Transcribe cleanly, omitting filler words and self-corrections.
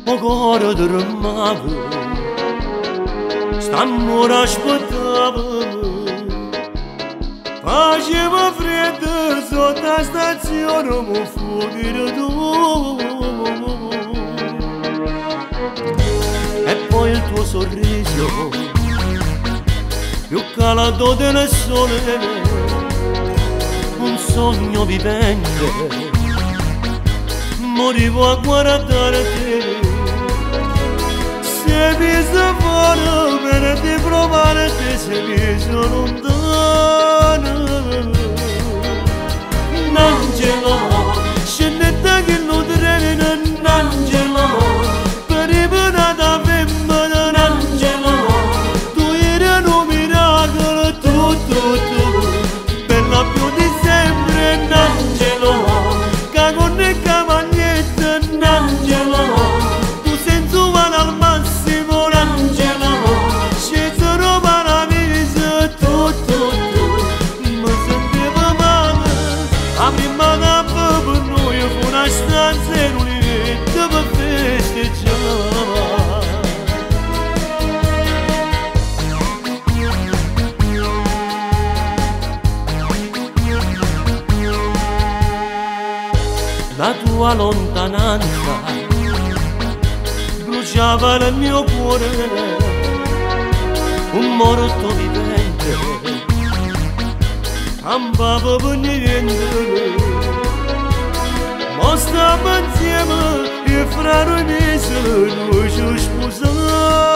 o cuore tremava, st'amore aspettava. Faceva freddo sotto la stazione, mi fuori tu. E poi il tuo sorriso, più calato del sole, un sogno vivente, morivo a guardare te. Se mi sto fuori per ti provare te, se mi sono lontano. Un angelo, scendetta che non treno, un angelo, per i penati a femmina, un angelo, tu eri un miracolo, tu, bella più di sempre, un angelo, che con il cavalietto, un angelo, tu sensuale al massimo, un angelo, scesero paradiso, tu, mi sentivo male, la prima tappa per noi fu una stanza in un'idea per festeggiare. La tua lontananza bruciava nel mio cuore, un morto vivente campava per niente. Ma stiamo insieme e fra noi mesi noi ci sposiamo.